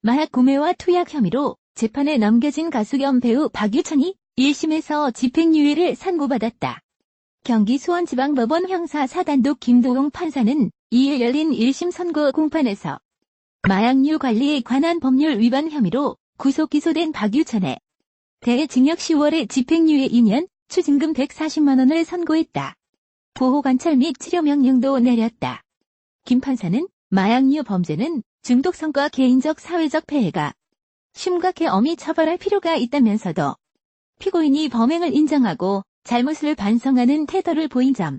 마약 구매와 투약 혐의로 재판에 넘겨진 가수 겸 배우 박유천이 1심에서 집행유예를 선고받았다. 경기 수원지방법원 형사 4단독 김도용 판사는 2일 열린 1심 선고 공판에서 마약류 관리에 관한 법률 위반 혐의로 구속 기소된 박유천에 대해 징역 10월에 집행유예 2년, 추징금 140만 원을 선고했다. 보호관찰 및 치료 명령도 내렸다. 김 판사는 마약류 범죄는 중독성과 개인적 사회적 폐해가 심각해 엄히 처벌할 필요가 있다면서도 피고인이 범행을 인정하고 잘못을 반성하는 태도를 보인 점,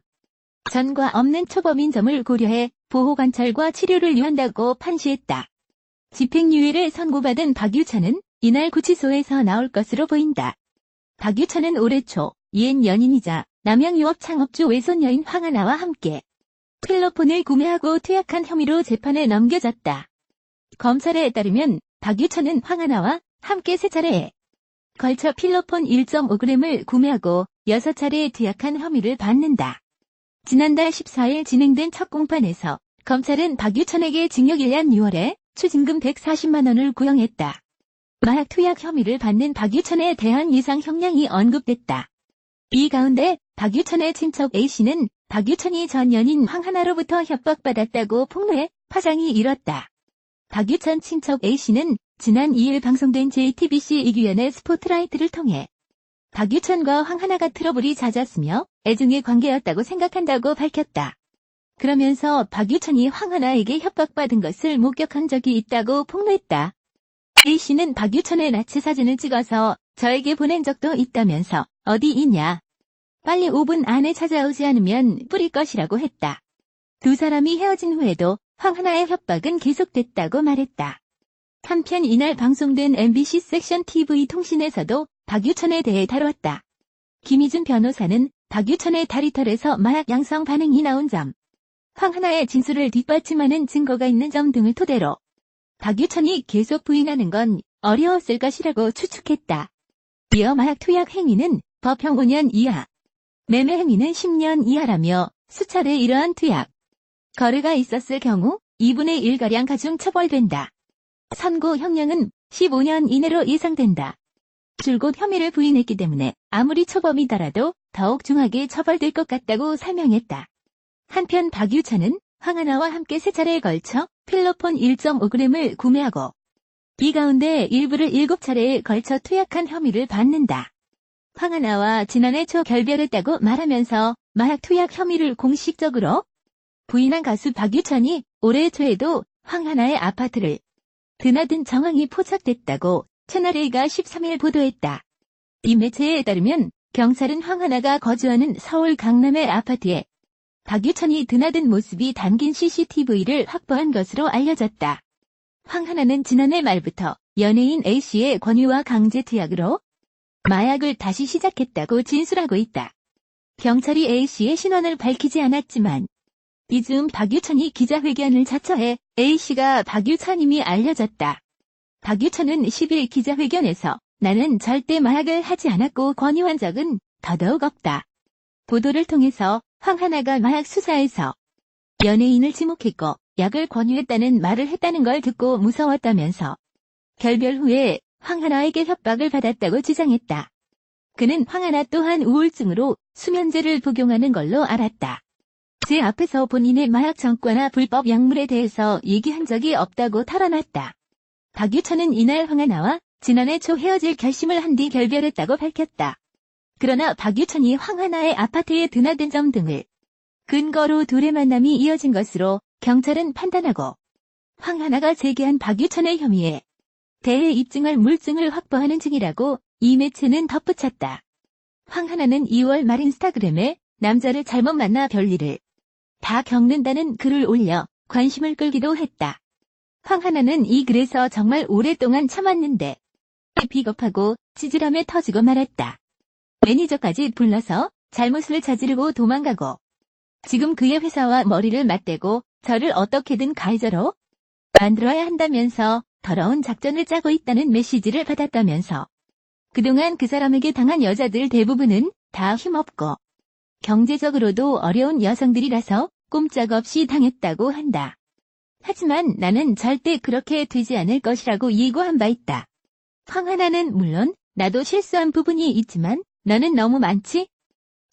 전과 없는 초범인 점을 고려해 보호관찰과 치료를 요한다고 판시했다. 집행유예를 선고받은 박유천은 이날 구치소에서 나올 것으로 보인다. 박유천은 올해 초 이엔 연인이자 남양유업 창업주 외손 여인 황하나와 함께 필로폰을 구매하고 투약한 혐의로 재판에 넘겨졌다. 검찰에 따르면 박유천은 황하나와 함께 3차례에 걸쳐 필로폰 1.5g을 구매하고 6차례에 투약한 혐의를 받는다. 지난달 14일 진행된 첫 공판에서 검찰은 박유천에게 징역 1년 6월에 추징금 140만 원을 구형했다. 마약 투약 혐의를 받는 박유천에 대한 예상 형량이 언급됐다. 이 가운데 박유천의 친척 A씨는 박유천이 전 연인 황하나로부터 협박받았다고 폭로해 파장이 일었다. 박유천 친척 A씨는 지난 2일 방송된 JTBC 이규현의 스포트라이트를 통해 박유천과 황하나가 트러블이 잦았으며 애증의 관계였다고 생각한다고 밝혔다. 그러면서 박유천이 황하나에게 협박받은 것을 목격한 적이 있다고 폭로했다. A씨는 박유천의 나치 사진을 찍어서 저에게 보낸 적도 있다면서 어디 있냐? 빨리 5분 안에 찾아오지 않으면 뿌릴 것이라고 했다. 두 사람이 헤어진 후에도 황하나의 협박은 계속됐다고 말했다. 한편 이날 방송된 MBC 섹션 TV 통신에서도 박유천에 대해 다뤘다. 김희준 변호사는 박유천의 다리털에서 마약 양성 반응이 나온 점, 황하나의 진술을 뒷받침하는 증거가 있는 점 등을 토대로 박유천이 계속 부인하는 건 어려웠을 것이라고 추측했다. 이어 마약 투약 행위는 법형 5년 이하, 매매 행위는 10년 이하라며 수차례 이러한 투약 거래가 있었을 경우 2분의 1가량 가중 처벌된다. 선고 형량은 15년 이내로 예상된다. 줄곧 혐의를 부인했기 때문에 아무리 초범이더라도 더욱 중하게 처벌될 것 같다고 설명했다. 한편 박유천은 황하나와 함께 3차례에 걸쳐 필로폰 1.5g을 구매하고 이 가운데 일부를 7차례에 걸쳐 투약한 혐의를 받는다. 황하나와 지난해 초 결별했다고 말하면서 마약 투약 혐의를 공식적으로 부인한 가수 박유천이 올해 초에도 황하나의 아파트를 드나든 정황이 포착됐다고 채널A가 13일 보도했다. 이 매체에 따르면 경찰은 황하나가 거주하는 서울 강남의 아파트에 박유천이 드나든 모습이 담긴 CCTV를 확보한 것으로 알려졌다. 황하나는 지난해 말부터 연예인 A씨의 권유와 강제 투약으로 마약을 다시 시작했다고 진술하고 있다. 경찰이 A씨의 신원을 밝히지 않았지만 이즈음 박유천이 기자회견을 자처해 A씨가 박유천임이 알려졌다. 박유천은 10일 기자회견에서 나는 절대 마약을 하지 않았고 권유한 적은 더더욱 없다. 보도를 통해서 황하나가 마약 수사에서 연예인을 지목했고 약을 권유했다는 말을 했다는 걸 듣고 무서웠다면서 결별 후에 황하나에게 협박을 받았다고 주장했다. 그는 황하나 또한 우울증으로 수면제를 복용하는 걸로 알았다. 제 앞에서 본인의 마약 전과나 불법 약물에 대해서 얘기한 적이 없다고 털어놨다. 박유천은 이날 황하나와 지난해 초 헤어질 결심을 한 뒤 결별했다고 밝혔다. 그러나 박유천이 황하나의 아파트에 드나든 점 등을 근거로 둘의 만남이 이어진 것으로 경찰은 판단하고 황하나가 제기한 박유천의 혐의에 대해 입증할 물증을 확보하는 중이라고 이 매체는 덧붙였다. 황하나는 2월 말 인스타그램에 남자를 잘못 만나 별일을 다 겪는다는 글을 올려 관심을 끌기도 했다. 황하나는 이 글에서 정말 오랫동안 참았는데 비겁하고 찌질함에 터지고 말았다. 매니저까지 불러서 잘못을 저지르고 도망가고 지금 그의 회사와 머리를 맞대고 저를 어떻게든 가해자로 만들어야 한다면서 더러운 작전을 짜고 있다는 메시지를 받았다면서 그동안 그 사람에게 당한 여자들 대부분은 다 힘없고 경제적으로도 어려운 여성들이라서 꼼짝없이 당했다고 한다. 하지만 나는 절대 그렇게 되지 않을 것이라고 예고한 바 있다. 황하나는 물론 나도 실수한 부분이 있지만 너는 너무 많지?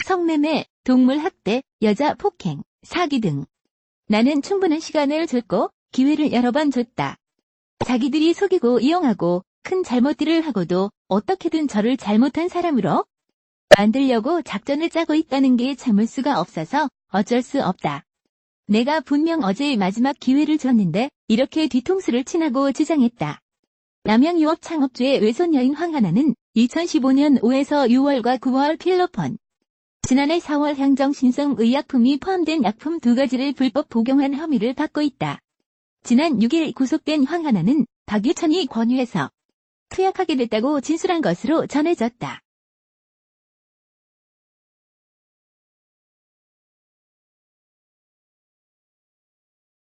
성매매, 동물 학대, 여자 폭행, 사기 등. 나는 충분한 시간을 줬고 기회를 여러 번 줬다. 자기들이 속이고 이용하고 큰 잘못들을 하고도 어떻게든 저를 잘못한 사람으로 만들려고 작전을 짜고 있다는 게 참을 수가 없어서 어쩔 수 없다. 내가 분명 어제 마지막 기회를 줬는데 이렇게 뒤통수를 치라고 주장했다. 남양 유업 창업주의 외손 여인 황하나는 2015년 5에서 6월과 9월 필로폰, 지난해 4월 향정신성 의약품이 포함된 약품 2가지를 불법 복용한 혐의를 받고 있다. 지난 6일 구속된 황하나는 박유천이 권유해서 투약하게 됐다고 진술한 것으로 전해졌다.